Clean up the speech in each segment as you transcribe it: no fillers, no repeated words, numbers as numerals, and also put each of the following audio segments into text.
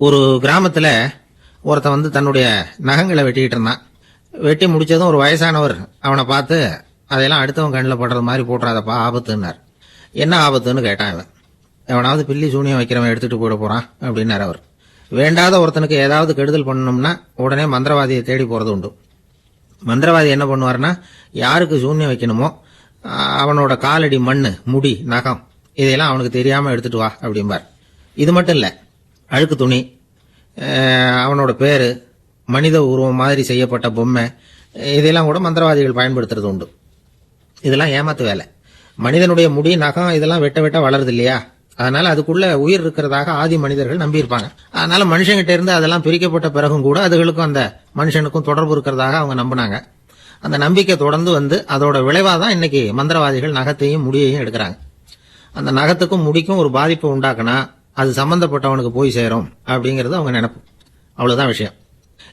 ஒரு கிராமத்துல ஒருத்தன் தன்னுடைய நகங்களை வெட்டிக்கிட்டு இருந்தான். வெட்டி முடிச்சதும் ஒரு வயசானவர் அவனை பார்த்து, அதையெல்லாம் அடுத்தவன் கண்ணில் படுறது மாதிரி போட்டுறாதப்பா, ஆபத்துன்னார். என்ன ஆபத்துன்னு கேட்டான் இவன். எவனாவது பில்லி சூனியம் வைக்கிறவன் எடுத்துட்டு போயிட போறான் அப்படின்னார் அவர். வேண்டாத ஒருத்தனுக்கு ஏதாவது கெடுதல் பண்ணணும்னா உடனே மந்திரவாதியை தேடி போறது உண்டு. மந்திரவாதி என்ன பண்ணுவார்னா, யாருக்கு சூன்யம் வைக்கணுமோ அவனோட காலடி மண்ணு, முடி, நகம் இதையெல்லாம் அவனுக்கு தெரியாம எடுத்துட்டு வா அப்படிம்பார். இது மட்டும் இல்ல, அழுக்கு துணி, அவனோட பேரு, மனித உருவம் மாதிரி செய்யப்பட்ட பொம்மை, இதெல்லாம் கூட மந்திரவாதிகள் பயன்படுத்துறது உண்டு. இதெல்லாம் ஏமாத்து வேலை. மனிதனுடைய முடி, நகம் இதெல்லாம் வெட்ட வெட்ட வளருது இல்லையா, அதனால அதுக்குள்ள உயிர் இருக்கிறதாக ஆதி மனிதர்கள் நம்பியிருப்பாங்க. அதனால மனுஷங்கிட்ட இருந்து அதெல்லாம் பிரிக்கப்பட்ட பிறகும் கூட அதுகளுக்கும் அந்த மனுஷனுக்கும் தொடர்பு இருக்கிறதாக அவங்க நம்பினாங்க. அந்த நம்பிக்கை தொடர்ந்து அதோட விளைவாதான் இன்னைக்கு மந்திரவாதிகள் நகத்தையும் முடியையும் எடுக்கிறாங்க. அந்த நகத்துக்கும் முடிக்கும் ஒரு பாதிப்பு உண்டாக்குனா அது சம்பந்தப்பட்டவனுக்கு போய் சேரும் அப்படிங்கிறது அவங்க நினைப்பு. அவ்வளவுதான் விஷயம்.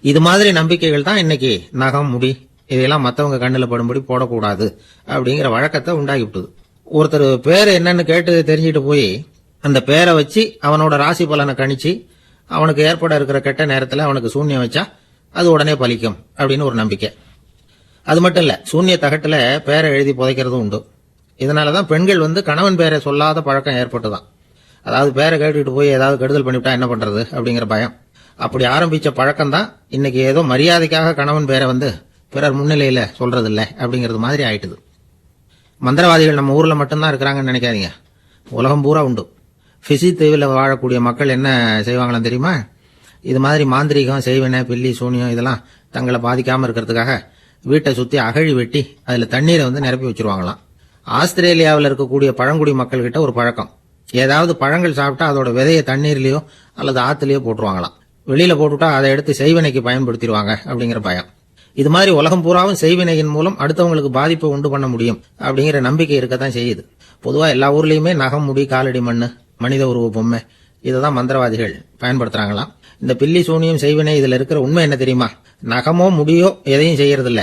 இது மாதிரி நம்பிக்கைகள் தான் இன்னைக்கு நகம், முடி இதையெல்லாம் மற்றவங்க கண்ணில் படும்படி போடக்கூடாது அப்படிங்கிற வழக்கத்தை உண்டாகிவிட்டது. ஒருத்தர் பேர் என்னன்னு கேட்டு தெரிஞ்சுட்டு போய் அந்த பேரை வச்சு அவனோட ராசி பலனை கணிச்சு அவனுக்கு ஏற்பட இருக்கிற கெட்ட நேரத்தில் அவனுக்கு சூன்யம் வச்சா அது உடனே பலிக்கும் அப்படின்னு ஒரு நம்பிக்கை. அது மட்டும் இல்ல, சூன்ய தகட்டுல பேரை எழுதி புதைக்கிறதும் உண்டு. இதனாலதான் பெண்கள் கணவன் பேரை சொல்லாத பழக்கம் ஏற்பட்டுதான். அதாவது பேரை கேட்டுட்டு போய் ஏதாவது கெடுதல் பண்ணிவிட்டா என்ன பண்றது அப்படிங்கிற பயம். அப்படி ஆரம்பிச்ச பழக்கம் தான் இன்னைக்கு ஏதோ மரியாதைக்காக கணவன் பேரை பிறர் முன்னிலையில சொல்றது இல்லை அப்படிங்கிறது மாதிரி ஆயிட்டுது. மந்திரவாதிகள் நம்ம ஊர்ல மட்டும்தான் இருக்கிறாங்கன்னு நினைக்காதீங்க, உலகம் பூரா உண்டு. பிசி தீவில் வாழக்கூடிய மக்கள் என்ன செய்வாங்களாம் தெரியுமா? இது மாதிரி மாந்திரீகம், செய்வன, பில்லி, சூனியம் இதெல்லாம் தங்களை பாதிக்காம இருக்கிறதுக்காக வீட்டை சுத்தி அகழி வெட்டி அதுல தண்ணீரை நிரப்பி வச்சிருவாங்களாம். ஆஸ்திரேலியாவில் இருக்கக்கூடிய பழங்குடி மக்கள் கிட்ட ஒரு பழக்கம், ஏதாவது பழங்கள் சாப்பிட்டா அதோட விதையை தண்ணீர்லயோ அல்லது ஆத்துலயோ போட்டுருவாங்களாம். வெளியில போட்டுட்டா அதை எடுத்து செய்வினைக்கு பயன்படுத்திடுவாங்க அப்படிங்கிற பயம். இது மாதிரி உலகம் பூராவும் செய்வினையின் மூலம் அடுத்தவங்களுக்கு பாதிப்பை உண்டு பண்ண முடியும் அப்படிங்கிற நம்பிக்கை இருக்கத்தான் செய்யுது. பொதுவா எல்லா ஊர்லயுமே நகம், முடி, காலடி மண்ணு, மனித உருவ பொம்மை இதைதான் மந்திரவாதிகள் பயன்படுத்துறாங்களாம். இந்த பில்லி, சூனியம், செய்வினை இதுல இருக்கிற உண்மை என்ன தெரியுமா? நகமோ முடியோ எதையும் செய்யறது இல்ல,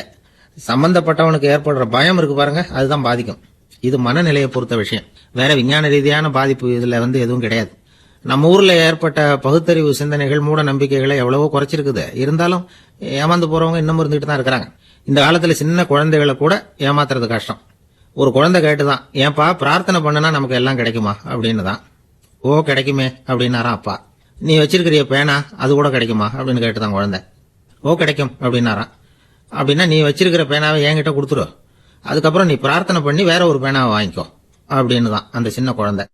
சம்பந்தப்பட்டவனுக்கு ஏற்படுற பயம் இருக்கு பாருங்க, அதுதான் பாதிக்கும். இது மனநிலையை பொறுத்த விஷயம், வேற விஞ்ஞான ரீதியான பாதிப்பு இதுல எதுவும் கிடையாது. நம்ம ஊர்ல ஏற்பட்ட பகுத்தறிவு சிந்தனைகள், மூட நம்பிக்கைகளை எவ்வளவோ குறைச்சிருக்குது. இருந்தாலும் ஏமாந்து போறவங்க இன்னும் இருந்துட்டு தான் இருக்கிறாங்க. இந்த காலத்துல சின்ன குழந்தைகளை கூட ஏமாத்துறது கஷ்டம். ஒரு குழந்தை கேட்டுதான், ஏன்பா பிரார்த்தனை பண்ணனா நமக்கு எல்லாம் கிடைக்குமா அப்படின்னு தான். ஓ கிடைக்குமே அப்படின்னாராம் அப்பா. நீ வச்சிருக்கிறிய பேனா அது கூட கிடைக்குமா அப்படின்னு கேட்டுதான் குழந்தை. ஓ கிடைக்கும் அப்படின்னாராம். அப்படின்னா நீ வச்சிருக்கிற பேனாவை என்கிட்ட கொடுத்துரு, அதுக்கப்புறம் நீ பிரார்த்தனை பண்ணி வேற ஒரு பேனாவை வாங்கிக்கோ அப்படின்னு தான் அந்த சின்ன குழந்தை.